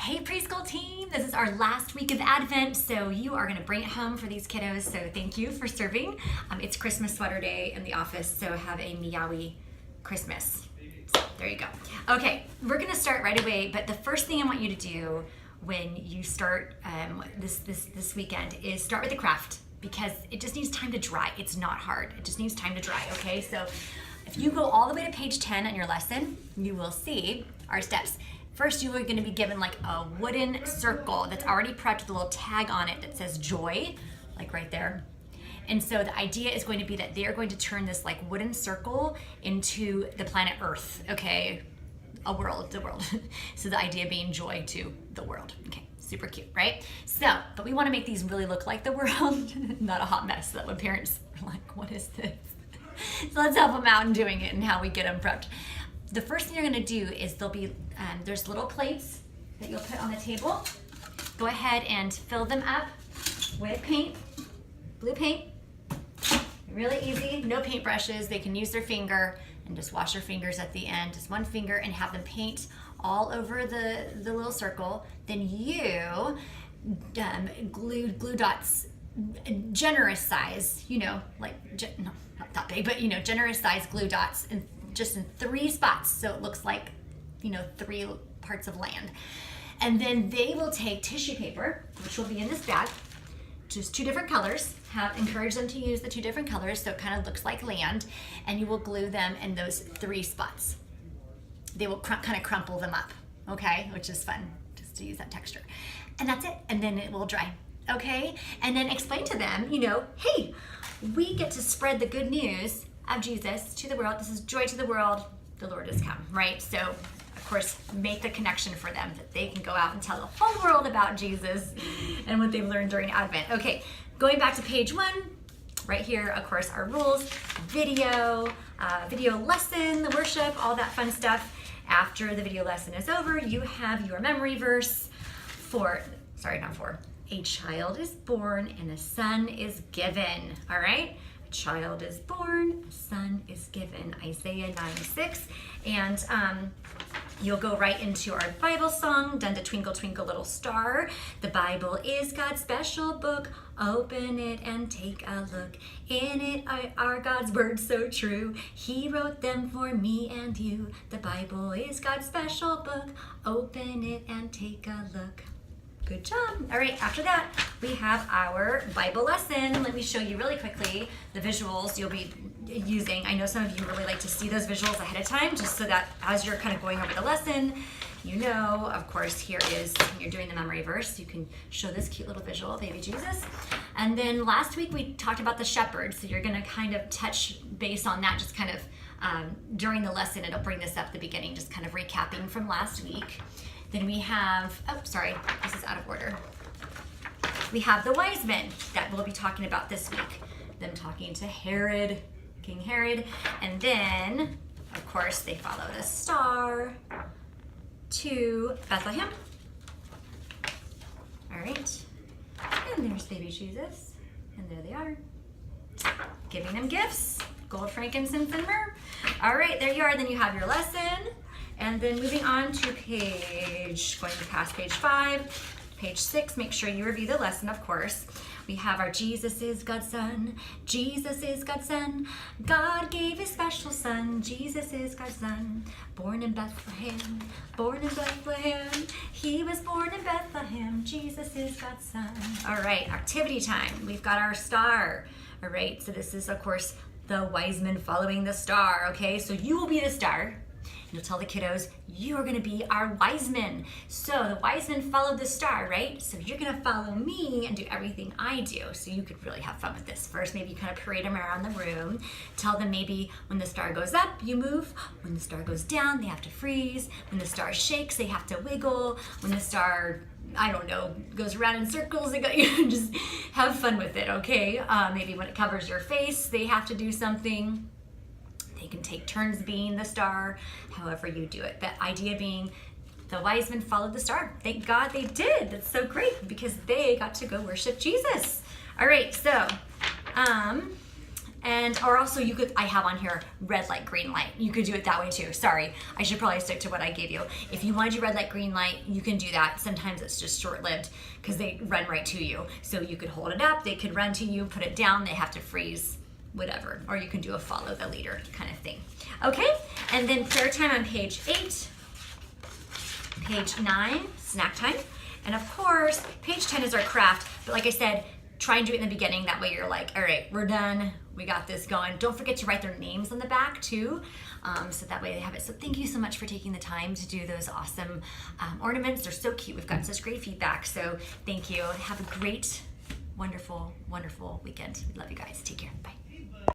Hey preschool team, this is our last week of Advent, so you are gonna bring it home for these kiddos, so thank you for serving. It's Christmas sweater day in the office, so have a meowie Christmas. So there you go. Okay, we're gonna start right away, but the first thing I want you to do when you start this weekend is start with the craft, because it just needs time to dry. It's not hard, it just needs time to dry, okay? So if you go all the way to page 10 on your lesson, you will see our steps. First, you are going to be given like a wooden circle that's already prepped with a little tag on it that says joy, like right there. And so the idea is going to be that they're going to turn this like wooden circle into the planet Earth, okay? The world. So the idea being joy to the world. Okay, super cute, right? So, but we want to make these really look like the world, not a hot mess. That when parents are like, what is this? So let's help them out in doing it and how we get them prepped. The first thing you're gonna do is there'll be, there's little plates that you'll put on the table. Go ahead and fill them up with paint, blue paint. Really easy, no paintbrushes. They can use their finger and just wash their fingers at the end, just one finger, and have them paint all over the little circle. Then you glue dots, generous size, you know, like, no, not that big, but you know, generous size glue dots, and just in 3 spots, so it looks like, you know, 3 parts of land. And then they will take tissue paper, which will be in this bag, just 2 different colors. Encourage them to use the 2 different colors so it kind of looks like land, and you will glue them in those 3 spots. They will kind of crumple them up, okay, which is fun, just to use that texture. And that's it, and then it will dry, okay? And then explain to them, you know, hey, we get to spread the good news of Jesus to the world. This is joy to the world. The Lord has come, right? So, of course, make the connection for them that they can go out and tell the whole world about Jesus and what they've learned during Advent. Okay, going back to page 1, right here, of course, our rules, video lesson, the worship, all that fun stuff. After the video lesson is over, you have your memory verse a child is born and a son is given, all right? Child is born, a son is given, Isaiah 9:6, and you'll go right into our Bible song, done to Twinkle Twinkle Little Star. The Bible is God's special book, open it and take a look. In it are God's words so true, He wrote them for me and you. The Bible is God's special book, open it and take a look. Good job. All right, after that, we have our Bible lesson. Let me show you really quickly the visuals you'll be using. I know some of you really like to see those visuals ahead of time, just so that as you're kind of going over the lesson, you know, of course, here is, when you're doing the memory verse, you can show this cute little visual, baby Jesus. And then last week we talked about the shepherd, so you're gonna kind of touch base on that, just kind of during the lesson. It'll bring this up at the beginning, just kind of recapping from last week. Then we have, oh, sorry, this is out of order. We have the wise men that we'll be talking about this week. Them talking to Herod, King Herod. And then, of course, they follow the star to Bethlehem. All right. And there's baby Jesus. And there they are. Giving them gifts, gold, frankincense, and myrrh. All right, there you are. Then you have your lesson. And then moving on to going past page 5, page 6, make sure you review the lesson, of course. We have our Jesus is God's Son, Jesus is God's Son, God gave His special Son, Jesus is God's Son, born in Bethlehem, He was born in Bethlehem, Jesus is God's Son. All right, activity time. We've got our star. All right, so this is, of course, the wise men following the star, okay? So you will be the star. You'll tell the kiddos, you are gonna be our wise men. So the wise men followed the star, right? So you're gonna follow me and do everything I do. So you could really have fun with this. First, maybe kind of parade them around the room. Tell them maybe when the star goes up, you move. When the star goes down, they have to freeze. When the star shakes, they have to wiggle. When the star, I don't know, goes around in circles, just have fun with it, okay? Maybe when it covers your face, they have to do something. They can take turns being the star, however you do it. The idea being the wise men followed the star. Thank God they did. That's so great because they got to go worship Jesus. All right, so And, or also you could, I have on here red light, green light. You could do it that way too. Sorry, I should probably stick to what I gave you. If you want to do red light, green light, you can do that. Sometimes it's just short-lived because they run right to you. So you could hold it up, they could run to you, put it down, they have to freeze, whatever. Or you can do a follow the leader kind of thing. Okay, and then prayer time on page 8. Page 9, snack time. And of course, page 10 is our craft. But like I said, try and do it in the beginning. That way you're like, all right, we're done. We got this going. Don't forget to write their names on the back too. So that way they have it. So thank you so much for taking the time to do those awesome ornaments. They're so cute. We've gotten such great feedback. So thank you. Have a great, wonderful, wonderful weekend. We love you guys. Take care. Bye.